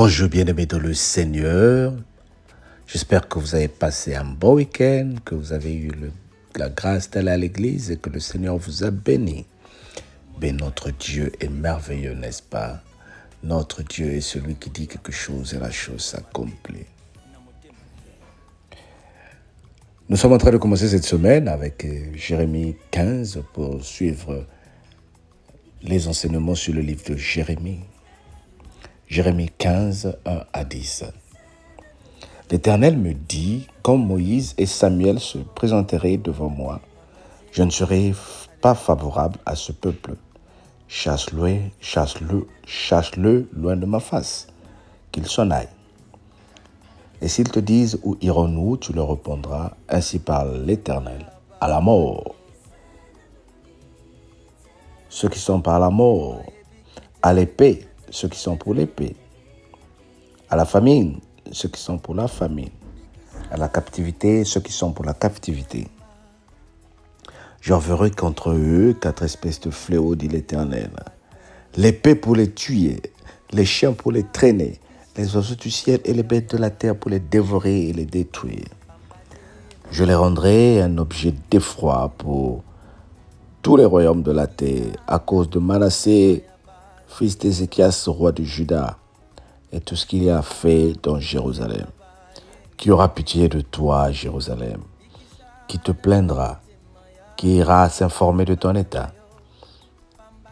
Bonjour bien-aimés dans le Seigneur. J'espère que vous avez passé un bon week-end, que vous avez eu la grâce d'aller à l'église et que le Seigneur vous a béni. Mais notre Dieu est merveilleux, n'est-ce pas? Notre Dieu est celui qui dit quelque chose et la chose s'accomplit. Nous sommes en train de commencer cette semaine avec Jérémie 15 pour suivre les enseignements sur le livre de Jérémie. Jérémie 15, 1 à 10. L'Éternel me dit, quand Moïse et Samuel se présenteraient devant moi, je ne serai pas favorable à ce peuple. Chasse-le loin de ma face, qu'il s'en aille. Et s'ils te disent, où irons-nous, tu leur répondras, ainsi parle l'Éternel, à la mort. Ceux qui sont par la mort, à l'épée, ceux qui sont pour l'épée, à la famine, ceux qui sont pour la famine, à la captivité, ceux qui sont pour la captivité. J'enverrai contre eux 4 espèces de fléaux, dit l'Éternel. L'épée pour les tuer, les chiens pour les traîner, les oiseaux du ciel et les bêtes de la terre pour les dévorer et les détruire. Je les rendrai un objet d'effroi pour tous les royaumes de la terre, à cause de Manassé, fils d'Ézéchias, roi de Juda, et tout ce qu'il y a fait dans Jérusalem. Qui aura pitié de toi, Jérusalem? Qui te plaindra? Qui ira s'informer de ton état?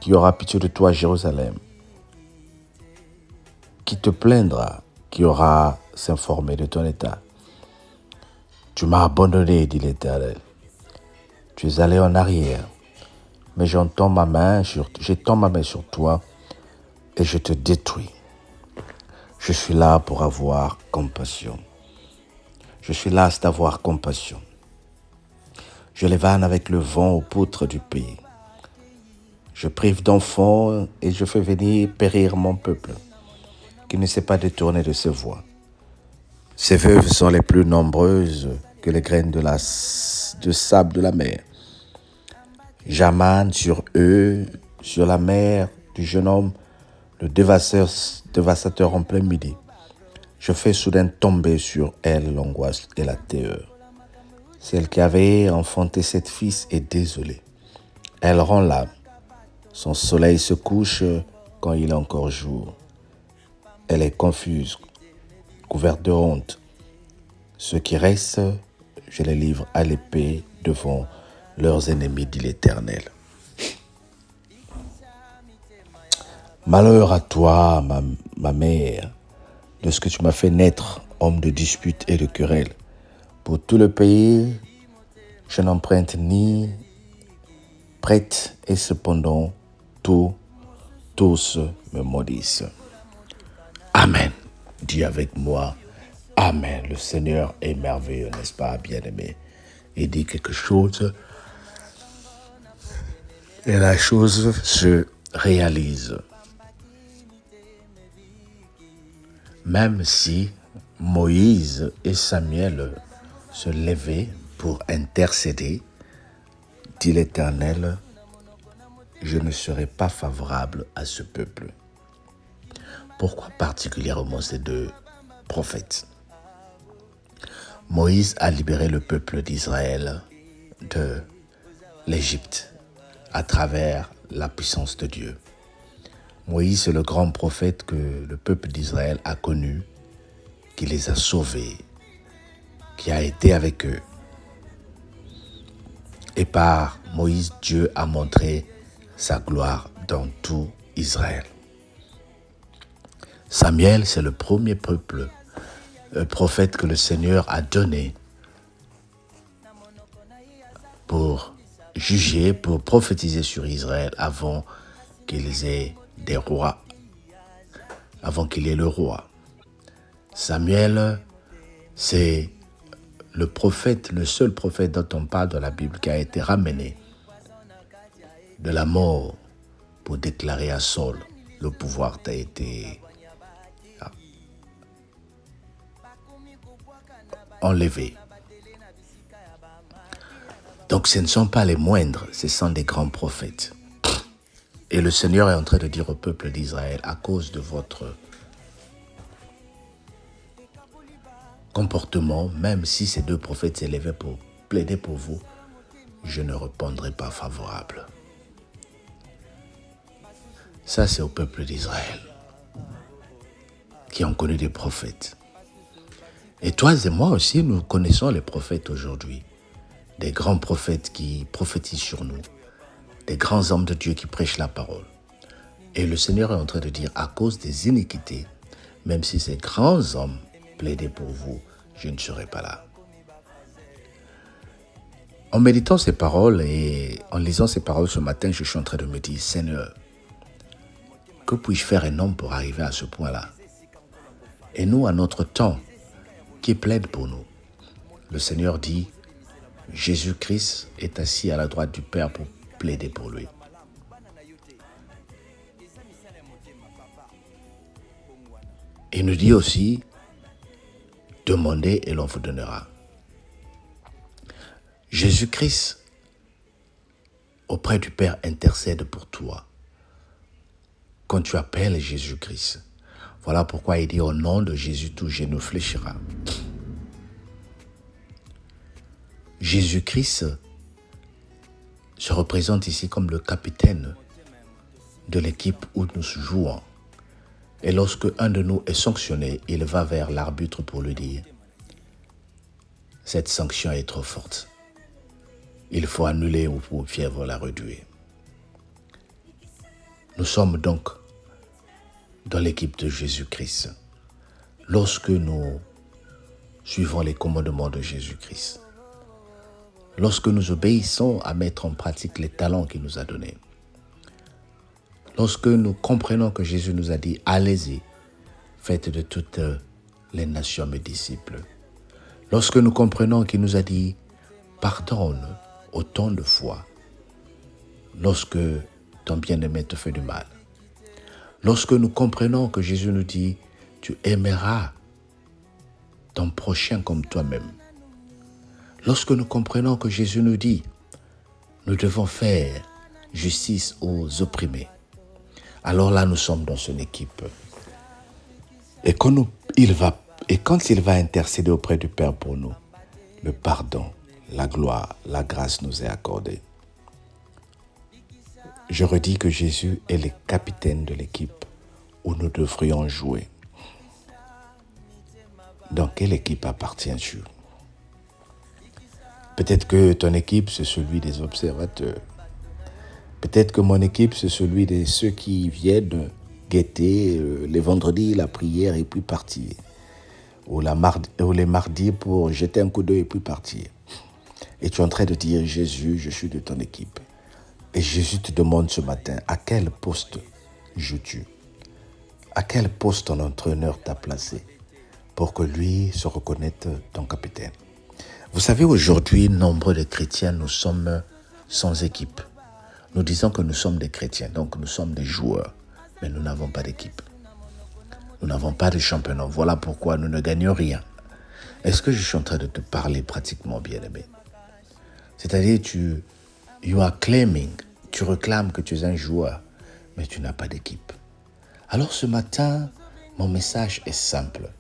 Qui aura pitié de toi, Jérusalem? Qui te plaindra? Qui aura s'informer de ton état? Tu m'as abandonné, dit l'Éternel. Tu es allé en arrière, mais j'étends ma main sur toi et je te détruis. Je suis là pour avoir compassion. Je suis là d'avoir compassion. Je les vanne avec le vent aux poutres du pays. Je prive d'enfants et je fais venir périr mon peuple, qui ne s'est pas détourné de ses voies. Ses veuves sont les plus nombreuses que les graines de sable de la mer. J'amène sur eux, sur la mer du jeune homme, le dévastateur en plein midi. Je fais soudain tomber sur elle l'angoisse et la terreur. Celle qui avait enfanté cette fils est désolée. Elle rend l'âme. Son soleil se couche quand il est encore jour. Elle est confuse, couverte de honte. Ceux qui restent, je les livre à l'épée devant leurs ennemis, dit l'Éternel. Malheur à toi, ma mère, de ce que tu m'as fait naître, homme de dispute et de querelle. Pour tout le pays, je n'emprunte ni prête, et cependant, tous me maudissent. Amen. Dis avec moi, Amen. Le Seigneur est merveilleux, n'est-ce pas, bien-aimé? Il dit quelque chose et la chose se réalise. Même si Moïse et Samuel se levaient pour intercéder, dit l'Éternel, je ne serai pas favorable à ce peuple. Pourquoi particulièrement ces 2 prophètes? Moïse a libéré le peuple d'Israël de l'Égypte à travers la puissance de Dieu. Moïse est le grand prophète que le peuple d'Israël a connu, qui les a sauvés, qui a été avec eux. Et par Moïse, Dieu a montré sa gloire dans tout Israël. Samuel, c'est le premier prophète que le Seigneur a donné pour juger, pour prophétiser sur Israël avant qu'ils aient des rois, avant qu'il y ait le roi. Samuel, c'est le seul prophète dont on parle dans la Bible qui a été ramené de la mort pour déclarer à Saul, le pouvoir t'a été enlevé. Donc ce ne sont pas les moindres, ce sont des grands prophètes. Et le Seigneur est en train de dire au peuple d'Israël, à cause de votre comportement, même si ces deux prophètes s'élevaient pour plaider pour vous, je ne répondrai pas favorable. Ça, c'est au peuple d'Israël qui ont connu des prophètes. Et toi et moi aussi, nous connaissons les prophètes aujourd'hui. Des grands prophètes qui prophétisent sur nous. Des grands hommes de Dieu qui prêchent la parole. Et le Seigneur est en train de dire, à cause des iniquités, même si ces grands hommes plaidaient pour vous, je ne serai pas là. En méditant ces paroles et en lisant ces paroles ce matin, je suis en train de me dire, Seigneur, que puis-je faire un homme pour arriver à ce point-là? Et nous, à notre temps, qui plaide pour nous? Le Seigneur dit, Jésus-Christ est assis à la droite du Père pour plaider pour lui. Il nous dit aussi, demandez et l'on vous donnera. Jésus-Christ, auprès du Père, intercède pour toi. Quand tu appelles Jésus-Christ, voilà pourquoi il dit au nom de Jésus, tout genou fléchira. Jésus-Christ se représente ici comme le capitaine de l'équipe où nous jouons. Et lorsque un de nous est sanctionné, il va vers l'arbitre pour lui dire « Cette sanction est trop forte. Il faut annuler ou pour fièvre la réduire. » Nous sommes donc dans l'équipe de Jésus-Christ. Lorsque nous suivons les commandements de Jésus-Christ. Lorsque nous obéissons à mettre en pratique les talents qu'il nous a donnés. Lorsque nous comprenons que Jésus nous a dit « Allez-y, faites de toutes les nations mes disciples ». Lorsque nous comprenons qu'il nous a dit « Pardonne autant de fois lorsque ton bien-aimé te fait du mal ». Lorsque nous comprenons que Jésus nous dit « Tu aimeras ton prochain comme toi-même ». Lorsque nous comprenons que Jésus nous dit « Nous devons faire justice aux opprimés ». Alors là, nous sommes dans son équipe. Et quand il va intercéder auprès du Père pour nous, le pardon, la gloire, la grâce nous est accordée. Je redis que Jésus est le capitaine de l'équipe où nous devrions jouer. Dans quelle équipe appartiens-tu? Peut-être que ton équipe, c'est celui des observateurs. Peut-être que mon équipe, c'est celui de ceux qui viennent guetter les vendredis, la prière et puis partir. Ou les mardis pour jeter un coup d'œil et puis partir. Et tu es en train de dire, Jésus, je suis de ton équipe. Et Jésus te demande ce matin, à quel poste joues-tu? À quel poste ton entraîneur t'a placé pour que lui se reconnaisse ton capitaine? Vous savez, aujourd'hui, nombre de chrétiens, nous sommes sans équipe. Nous disons que nous sommes des chrétiens, donc nous sommes des joueurs, mais nous n'avons pas d'équipe. Nous n'avons pas de championnat. Voilà pourquoi nous ne gagnons rien. Est-ce que je suis en train de te parler pratiquement, bien-aimé? C'est-à-dire, you are claiming, tu réclames que tu es un joueur, mais tu n'as pas d'équipe. Alors ce matin, mon message est simple.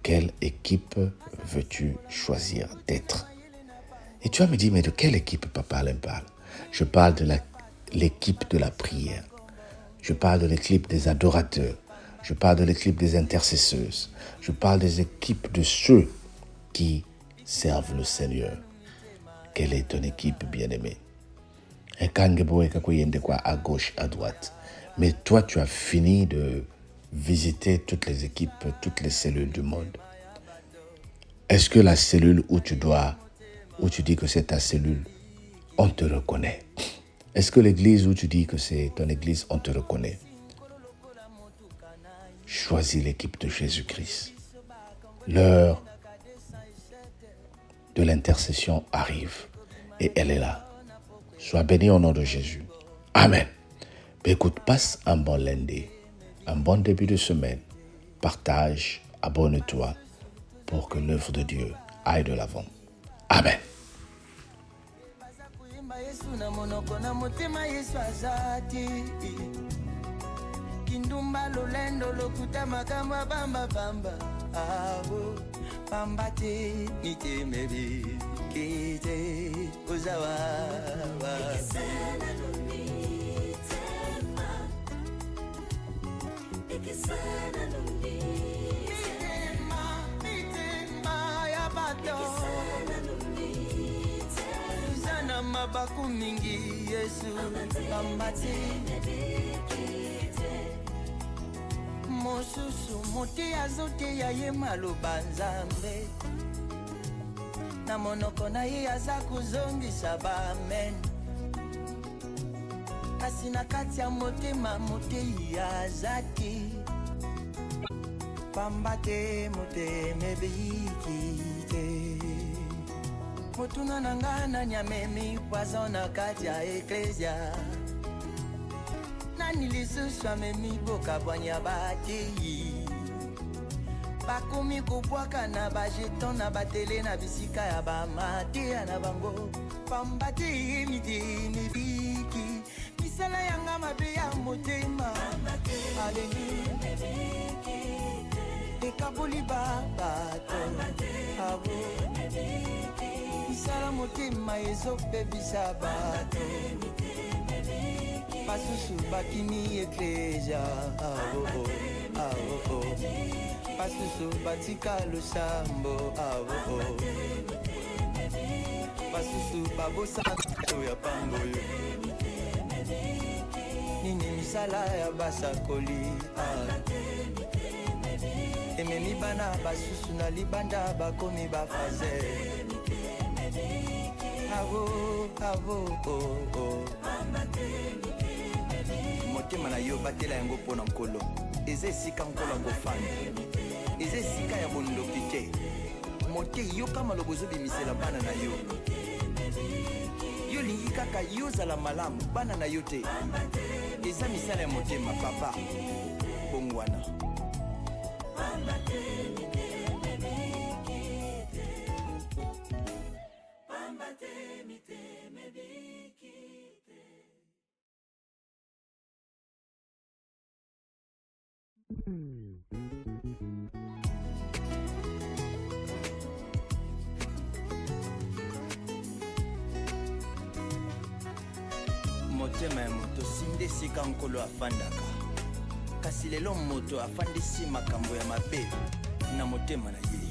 Quelle équipe veux-tu choisir d'être? Et tu vas me dire, mais de quelle équipe Papa Alain parle? Je parle de l'équipe de la prière. Je parle de l'équipe des adorateurs. Je parle de l'équipe des intercesseuses. Je parle des équipes de ceux qui servent le Seigneur. Quelle est ton équipe, bien-aimé? À gauche, à droite. Mais toi, tu as fini de visiter toutes les équipes, toutes les cellules du monde. Est-ce que la cellule où tu dis que c'est ta cellule, on te reconnaît? Est-ce que l'église où tu dis que c'est ton église, on te reconnaît? Choisis l'équipe de Jésus-Christ. L'heure de l'intercession arrive et elle est là. Sois béni au nom de Jésus. Amen. Écoute, passe un bon lundi, un bon début de semaine. Partage, abonne-toi pour que l'œuvre de Dieu aille de l'avant. Amen. kindumba lolendo lokuta makamba bamba bamba awo bamba te mitemebi kite uzawa mitema ya bato uzana mabaku mingi Yesu bamba te mosusu mote azote ya ye maloba Nzambe na monoko na ye aza kozongisa bamen kasi na kati ya motema motei aza te pamba te motema ebiki te motuna na nga nani amemi poison na kati ya eklesia nani lisusu amemi bokabwanya batei bakomi kobwaka na bajeton na batele na bisika ya bamateya na bango pamba te mitema ebiki misala yanga mabe ya motema aleli ekaboli babato abo misala motema ezopebisa bato basusu bakini eklesia basusu batika losambo basusu babosa ya pangoyo nini misala ya basakoli ememi bana basusu na libanda bakomi bafaze motema na yo batela yango mpona nkolo eza esika nkolo akofanda eza esika ya bondoki te mote yoka maloba ozobimisela bana na yo yo lingi kaka yozala malamu bana na yo te eza misala ya motema papa bongwana motema ya moto sinde esika nkolo afandaka kasi lelo moto afandisi makambo ya mabe na motema na ye